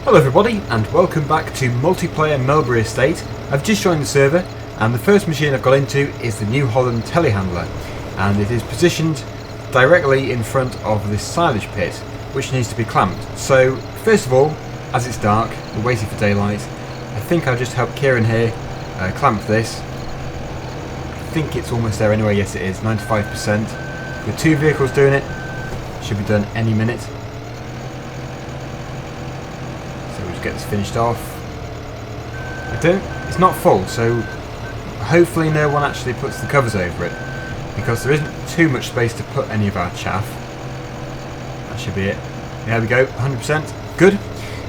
Hello everybody and welcome back to multiplayer Melbury Estate. I've just joined the server and the first machine I've got into is the new Holland telehandler, and it is positioned directly in front of this silage pit which needs to be clamped. So first of all, as it's dark, we're waiting for daylight, I think I'll just help Kieran here clamp this. I think it's almost there anyway. Yes it is, 95%. With two vehicles doing it, should be done any minute. Get this finished off. It's not full, so hopefully no one actually puts the covers over it, because there isn't too much space to put any of our chaff. That should be it. There we go, 100%. Good.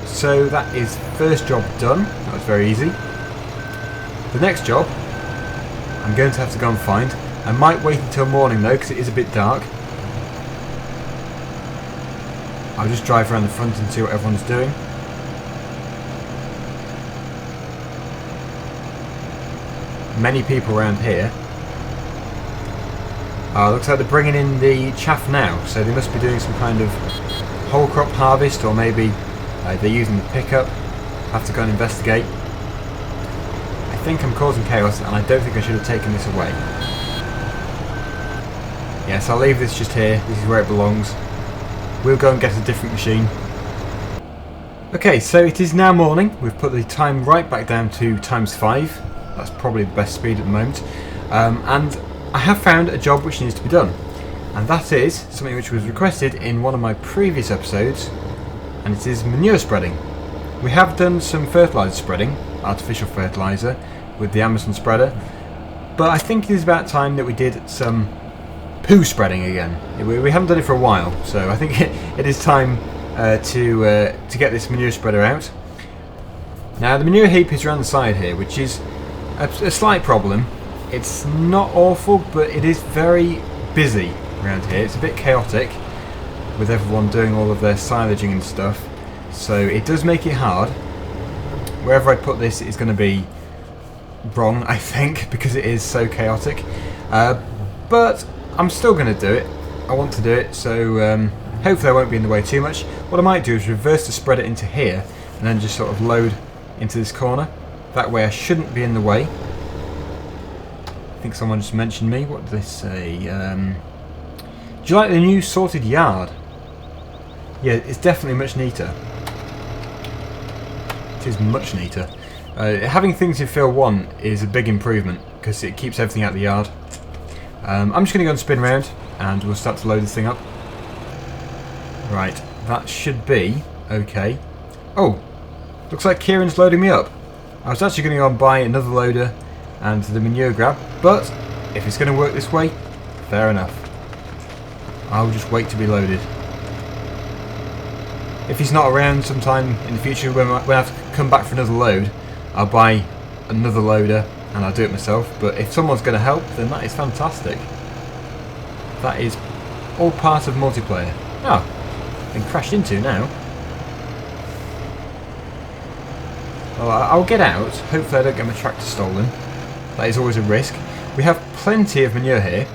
So that is first job done. That was very easy. The next job I'm going to have to go and find. I might wait until morning though, because it is a bit dark. I'll just drive around the front and see what everyone's doing. Many people around here. Looks like they're bringing in the chaff now, so they must be doing some kind of whole crop harvest, or maybe they're using the pickup. Have to go and investigate. I think I'm causing chaos, and I don't think I should have taken this away. Yes, I'll leave this just here. This is where it belongs. We'll go and get a different machine. Okay, so it is now morning. We've put the time right back down to ×5. That's probably the best speed at the moment. And I have found a job which needs to be done. And that is something which was requested in one of my previous episodes. And it is manure spreading. We have done some fertiliser spreading, artificial fertiliser, with the Amazon spreader. But I think it is about time that we did some poo spreading again. We haven't done it for a while. So I think it is time to get this manure spreader out. Now the manure heap is around the side here, which is a slight problem. It's not awful, but it is very busy around here. It's a bit chaotic with everyone doing all of their silaging and stuff, so it does make it hard. Wherever I put this is going to be wrong, I think, because it is so chaotic, but I'm still going to do it. I want to do it, so hopefully I won't be in the way too much. What I might do is reverse the spreader into here and then just sort of load into this corner. That way I shouldn't be in the way. I think someone just mentioned me. What did they say? Do you like the new sorted yard? Yeah, it's definitely much neater. It is much neater. Having things in fill 1 is a big improvement, because it keeps everything out of the yard. I'm just going to go and spin around and we'll start to load this thing up. Right, that should be okay. Oh, looks like Kieran's loading me up. I was actually going to go and buy another loader and the manure grab, but if it's going to work this way, fair enough. I'll just wait to be loaded. If he's not around sometime in the future when I have to come back for another load, I'll buy another loader and I'll do it myself. But if someone's going to help, then that is fantastic. That is all part of multiplayer. Oh, been crashed into now. Well, I'll get out. Hopefully I don't get my tractor stolen. That is always a risk. We have plenty of manure here.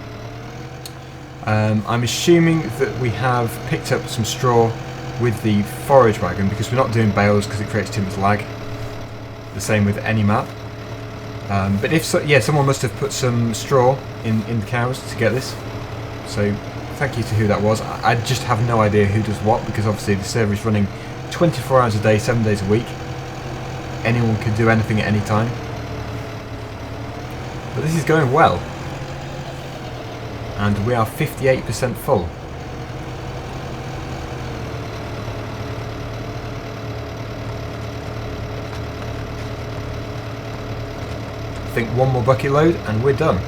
I'm assuming that we have picked up some straw with the forage wagon, because we're not doing bales because it creates too much lag. The same with any map. But if so, yeah, someone must have put some straw in the cows to get this. So thank you to who that was. I just have no idea who does what, because obviously the server is running 24 hours a day, 7 days a week. Anyone can do anything at any time. But this is going well. And we are 58% full. I think one more bucket load and we're done.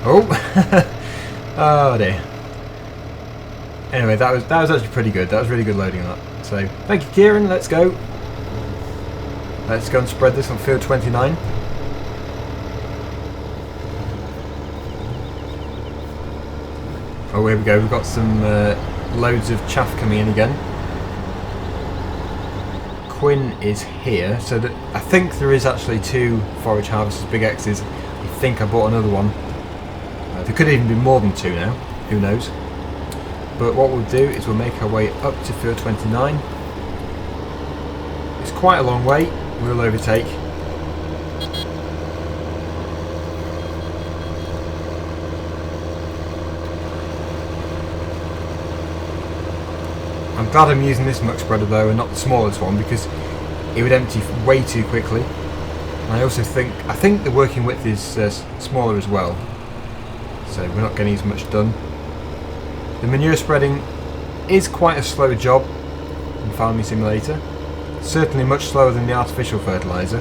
Oh, oh dear. Anyway, that was actually pretty good. That was really good loading on that. So thank you, Kieran. Let's go. Let's go and spread this on field 29. Oh, here we go. We've got some loads of chaff coming in again. Quinn is here, so that I think there is actually 2 forage harvesters, big X's. I think I bought another one. There could even be more than 2 now. Who knows? But what we'll do is we'll make our way up to field 29. It's quite a long way. We'll overtake. I'm glad I'm using this muck spreader though and not the smallest one, because it would empty way too quickly. And I also think the working width is smaller as well, so we're not getting as much done. The manure spreading is quite a slow job in Farming Simulator, certainly much slower than the artificial fertilizer.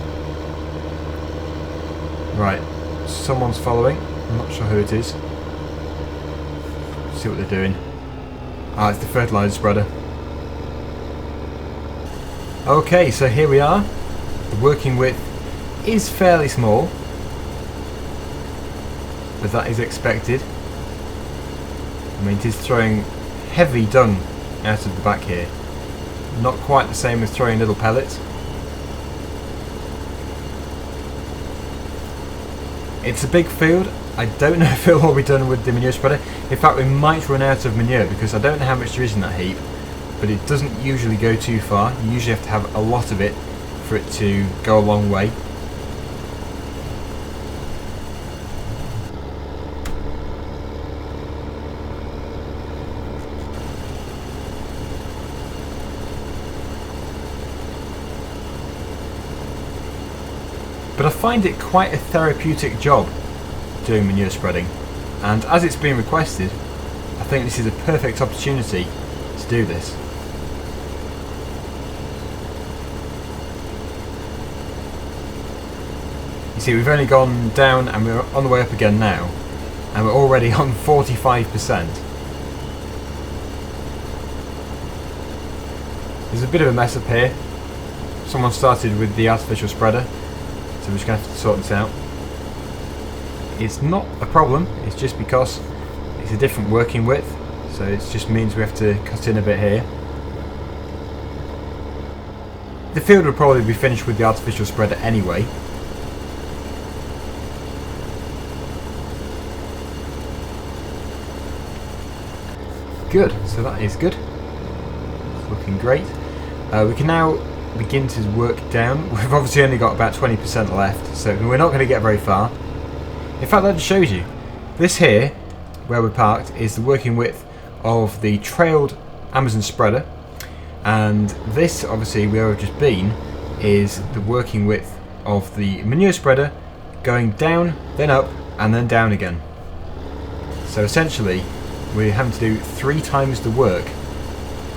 Right, someone's following, I'm not sure who it is. See what they're doing. Ah, it's the fertilizer spreader. Okay, so here we are. The working width is fairly small, but that is expected. I mean, it is throwing heavy dung out of the back here. Not quite the same as throwing little pellets. It's a big field. I don't know if it'll all be done with the manure spreader. In fact, we might run out of manure because I don't know how much there is in that heap, but it doesn't usually go too far. You usually have to have a lot of it for it to go a long way. But I find it quite a therapeutic job doing manure spreading, and as it's been requested, I think this is a perfect opportunity to do this. You see, we've only gone down and we're on the way up again now, and we're already on 45%. There's a bit of a mess up here. Someone started with the artificial spreader, so we're just going to have to sort this out. It's not a problem, it's just because it's a different working width, so it just means we have to cut in a bit here. The field will probably be finished with the artificial spreader anyway. Good, so that is good. It's looking great. We can now begin to work down. We've obviously only got about 20% left, so we're not going to get very far. In fact, that just shows you. This here, where we're parked, is the working width of the trailed Amazon spreader, and this, obviously where we've just been, is the working width of the manure spreader going down, then up, and then down again. So essentially, we're having to do 3 times the work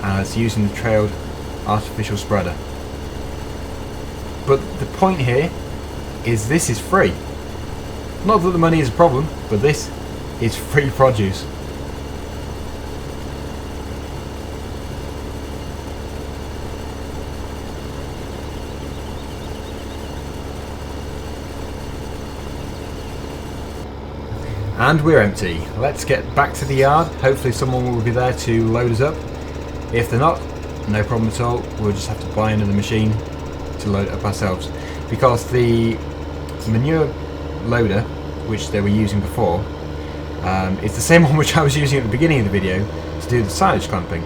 as using the trailed artificial spreader. But the point here is this is free. Not that the money is a problem, but this is free produce. And we're empty. Let's get back to the yard. Hopefully someone will be there to load us up. If they're not, no problem at all. We'll just have to buy another machine to load it up ourselves. Because the manure loader, which they were using before, is the same one which I was using at the beginning of the video to do the silage clamping.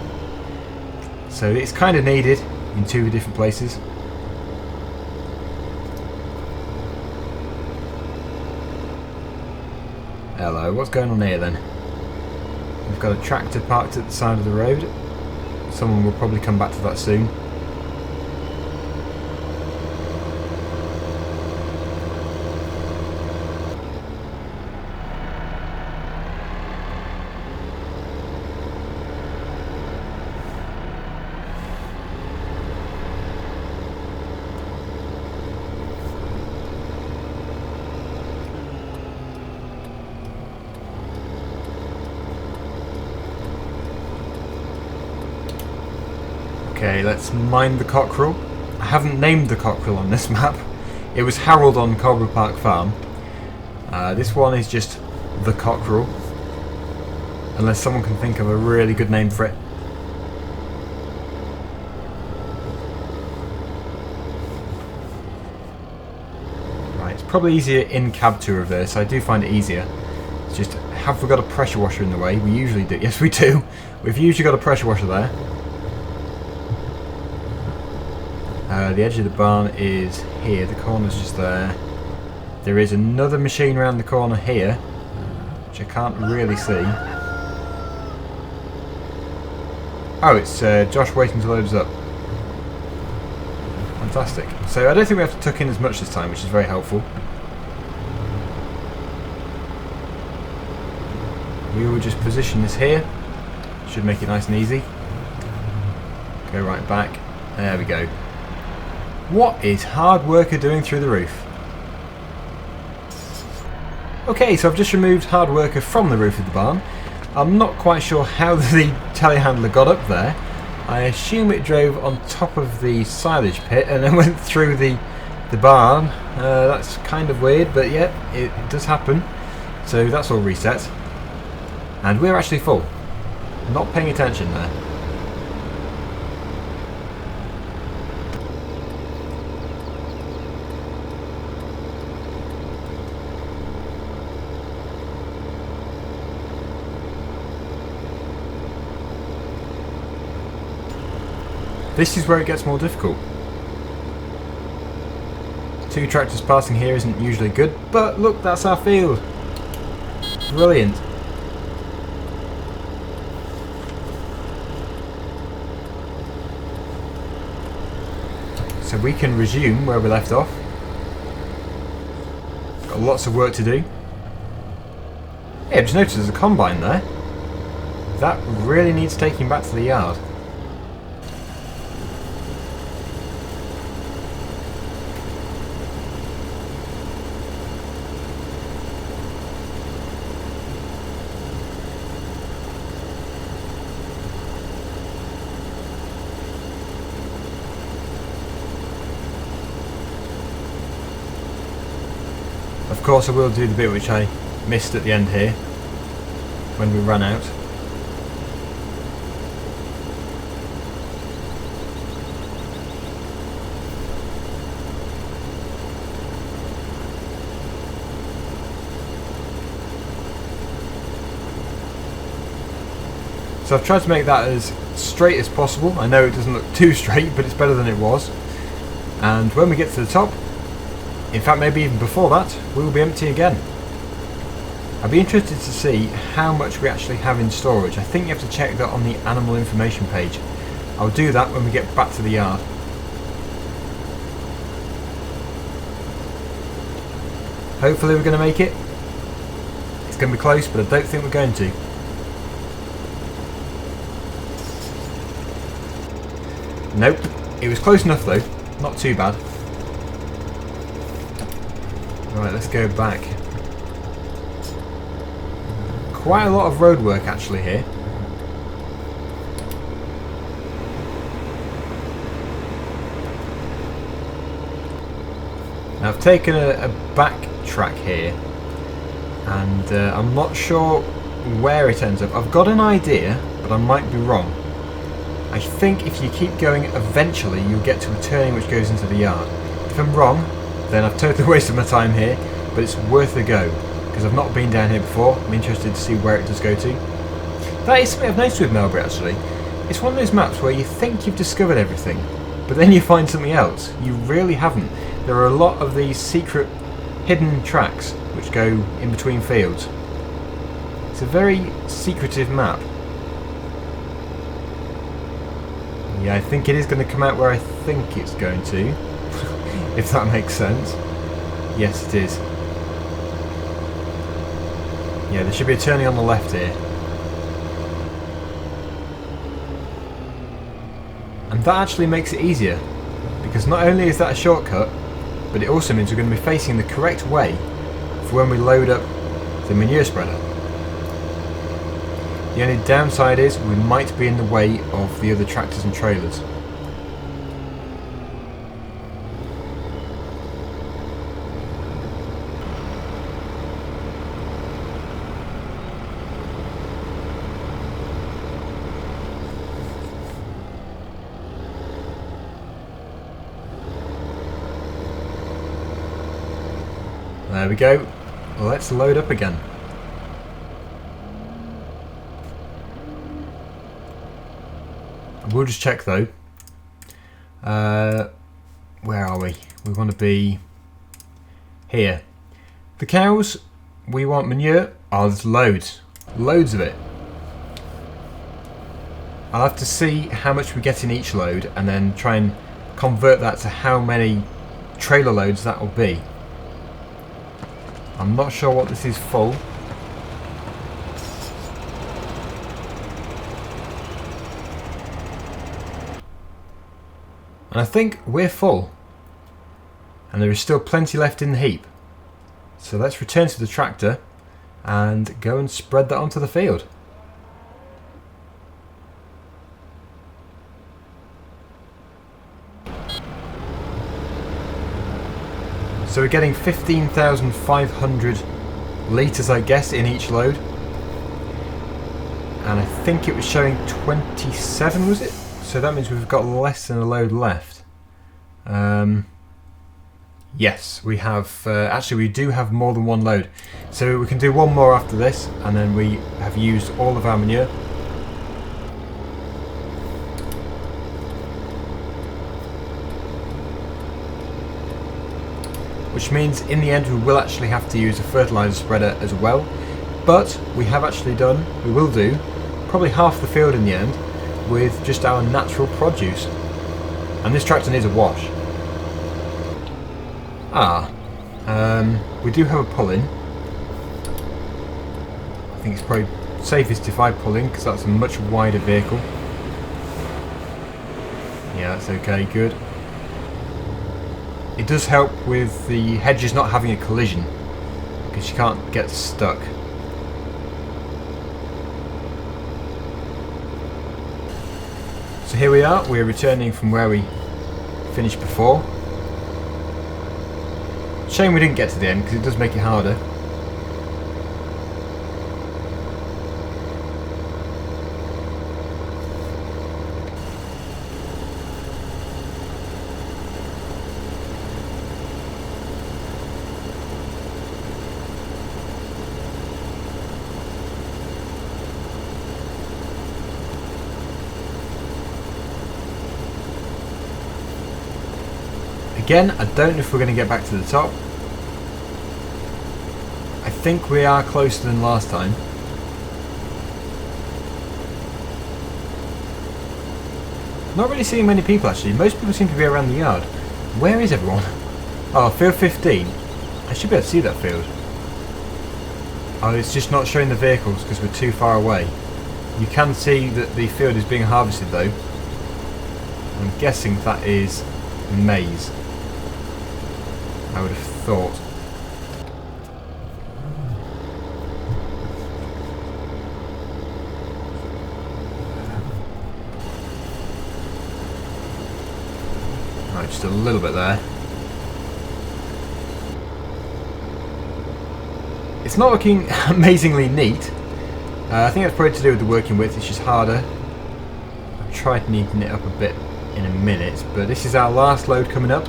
So it's kind of needed in 2 different places. Hello, what's going on here then? We've got a tractor parked at the side of the road. Someone will probably come back to that soon. Okay, let's mine the cockerel. I haven't named the cockerel on this map. It was Harold on Cobra Park Farm. This one is just the cockerel. unless someone can think of a really good name for it. Right, it's probably easier in cab to reverse. I do find it easier. It's just, have we got a pressure washer in the way? We usually do. Yes, we do. We've usually got a pressure washer there. The edge of the barn is here. The corner's just there. There is another machine around the corner here, which I can't really see. Oh, it's Josh waiting to load us up. Fantastic. So I don't think we have to tuck in as much this time, which is very helpful. We will just position this here. Should make it nice and easy. Go right back. There we go. What is hard worker doing through the roof? Okay, so I've just removed hard worker from the roof of the barn. I'm not quite sure how the telehandler got up there. I assume it drove on top of the silage pit and then went through the barn. That's kind of weird, but yeah, it does happen. So that's all reset. And we're actually full. Not paying attention there. This is where it gets more difficult. 2 tractors passing here isn't usually good, but look, that's our field. Brilliant. So we can resume where we left off. Got lots of work to do. Hey, I've just noticed there's a combine there. That really needs taking back to the yard. Of course I will do the bit which I missed at the end here, when we ran out. So I've tried to make that as straight as possible. I know it doesn't look too straight, but it's better than it was. And when we get to the top, in fact maybe even before that, we will be empty again. I'd be interested to see how much we actually have in storage. I think you have to check that on the animal information page. I'll do that when we get back to the yard. Hopefully we're going to make it. It's going to be close, but I don't think we're going to. Nope. It was close enough though. Not too bad. Right, let's go back. Quite a lot of road work actually here. Now I've taken a back track here, and I'm not sure where it ends up. I've got an idea, but I might be wrong. I think if you keep going, eventually you'll get to a turning which goes into the yard. If I'm wrong, then I've totally wasted my time here, but it's worth a go, because I've not been down here before. I'm interested to see where it does go to. That is something I've noticed with Melbury actually. It's one of those maps where you think you've discovered everything, but then you find something else. You really haven't. There are a lot of these secret, hidden tracks which go in between fields. It's a very secretive map. Yeah, I think it is going to come out where I think it's going to. If that makes sense. Yes, it is. Yeah, there should be a turning on the left here. And that actually makes it easier, because not only is that a shortcut, but it also means we're going to be facing the correct way for when we load up the manure spreader. The only downside is we might be in the way of the other tractors and trailers. There we go. Let's load up again. We'll just check though. Where are we? We want to be here. The cows, we want manure. Oh, there's loads. Loads of it. I'll have to see how much we get in each load and then try and convert that to how many trailer loads that will be. I'm not sure what this is full. And I think we're full. And there is still plenty left in the heap. So let's return to the tractor and go and spread that onto the field. So we're getting 15,500 litres, I guess, in each load. And I think it was showing 27, was it? So that means we've got less than a load left. Yes, we have. Actually, we do have more than one load. So we can do one more after this, and then we have used all of our manure. Which means in the end we will actually have to use a fertiliser spreader as well. But we have actually done, we will do, probably half the field in the end with just our natural produce. And this tractor needs a wash. We do have a pull-in. I think it's probably safest if I pull in because that's a much wider vehicle. Yeah, that's okay, good. It does help with the hedges not having a collision because you can't get stuck. So here we are, we're returning from where we finished before. Shame we didn't get to the end because it does make it harder. Again, I don't know if we're going to get back to the top. I think we are closer than last time. Not really seeing many people actually. Most people seem to be around the yard. Where is everyone? Oh, field 15. I should be able to see that field. Oh, it's just not showing the vehicles because we're too far away. You can see that the field is being harvested though. I'm guessing that is maize. I would have thought. Right, just a little bit there. It's not looking amazingly neat. I think that's probably to do with the working width, it's just harder. I've tried neatening it up a bit in a minute, but this is our last load coming up.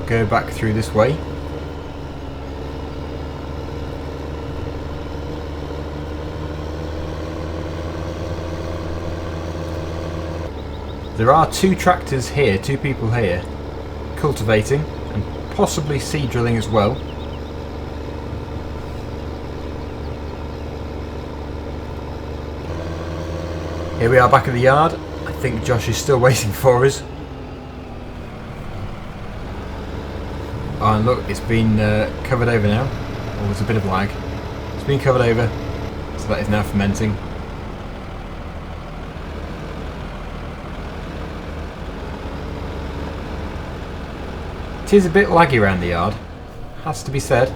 Go back through this way. There are two tractors here, two people here, cultivating and possibly seed drilling as well. Here we are back at the yard. I think Josh is still waiting for us. Oh, and look, it's been covered over now. Oh, there's a bit of lag. It's been covered over, so that is now fermenting. It is a bit laggy around the yard, has to be said.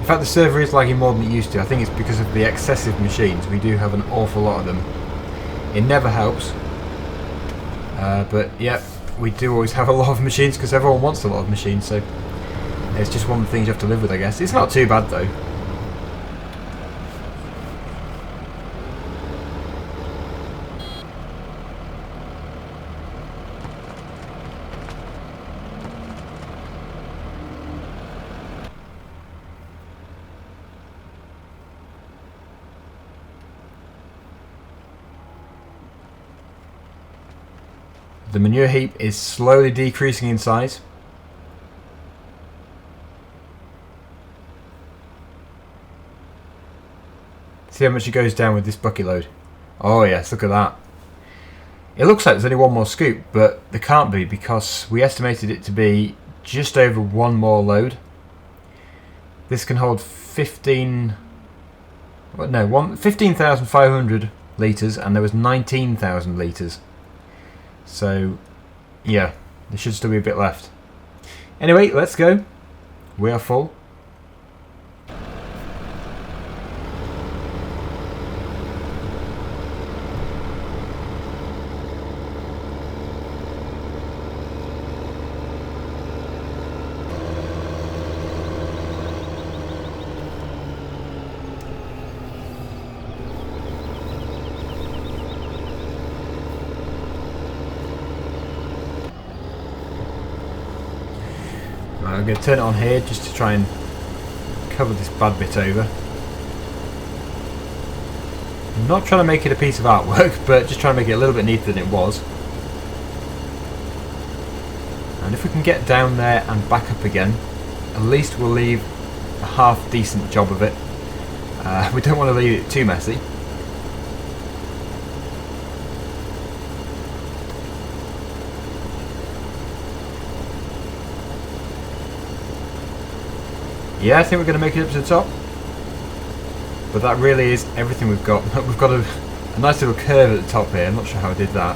In fact, the server is lagging more than it used to. I think it's because of the excessive machines. We do have an awful lot of them. It never helps. But yeah, we do always have a lot of machines because everyone wants a lot of machines, so it's just one of the things you have to live with, I guess. It's not too bad though. the manure heap is slowly decreasing in size. See how much it goes down with this bucket load. Oh yes, look at that. It looks like there's only one more scoop, but there can't be because we estimated it to be just over one more load. This can hold 15,500 litres, and there was 19,000 litres. So, yeah, there should still be a bit left. Anyway, let's go. We are full. I'm going to turn it on here just to try and cover this bad bit over. I'm not trying to make it a piece of artwork, but just trying to make it a little bit neater than it was. And if we can get down there and back up again, at least we'll leave a half decent job of it. We don't want to leave it too messy. Yeah, I think we're going to make it up to the top. But that really is everything we've got. We've got a nice little curve at the top here. I'm not sure how I did that.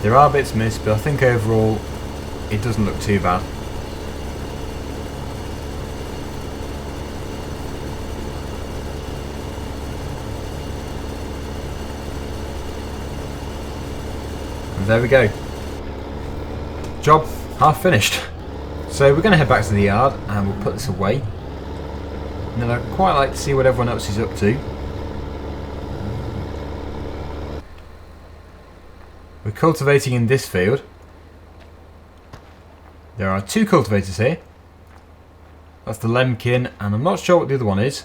There are bits missed, but I think overall it doesn't look too bad. And there we go. Job half finished. So we're going to head back to the yard and we'll put this away. And then I'd quite like to see what everyone else is up to. We're cultivating in this field. There are two cultivators here. That's the Lemkin, and I'm not sure what the other one is,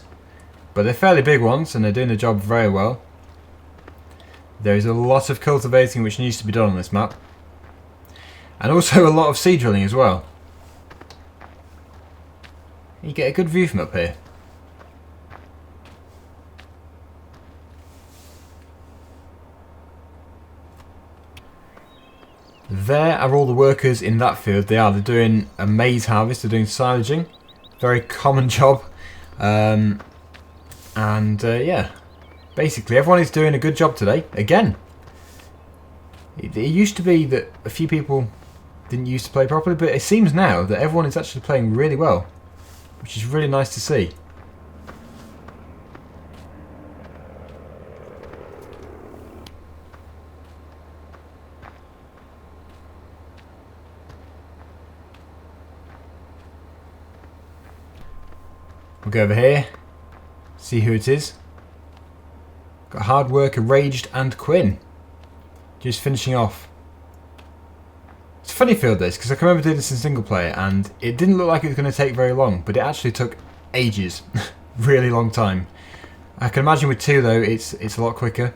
but they're fairly big ones and they're doing the job very well. There is a lot of cultivating which needs to be done on this map. And also a lot of seed drilling as well. You get a good view from up here. There are all the workers in that field. They're doing a maize harvest, they're doing silaging. Very common job. Yeah, basically everyone is doing a good job today. Again, it used to be that a few people didn't used to play properly, but it seems now that everyone is actually playing really well, which is really nice to see. We'll go over here, see who it is. Got Hard Worker, Raged and Quinn. Just finishing off. It's a funny field this, because I can remember doing this in single player and it didn't look like it was going to take very long, but it actually took ages. Really long time. I can imagine with two though, it's a lot quicker.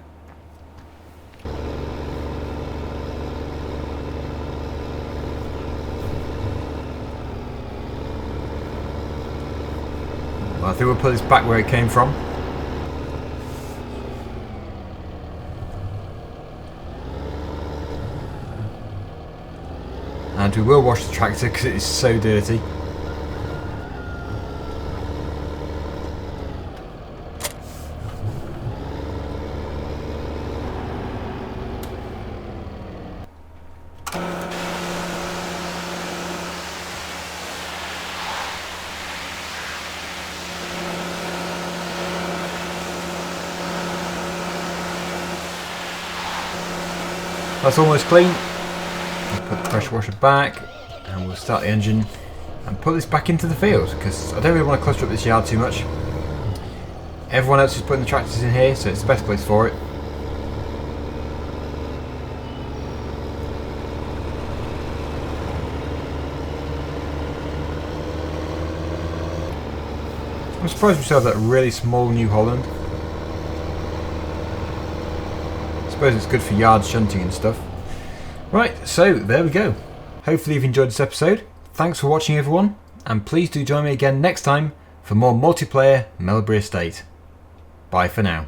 Well, I think we'll put this back where it came from. And we will wash the tractor because it is so dirty. That's almost clean. Put the pressure washer back and we'll start the engine and put this back into the field because I don't really want to cluster up this yard too much. Everyone else is putting the tractors in here, so it's the best place for it. I'm surprised we still have that really small New Holland. I suppose it's good for yard shunting and stuff. Right, so there we go. Hopefully you've enjoyed this episode. Thanks for watching everyone, and please do join me again next time for more multiplayer Melbury Estate. Bye for now.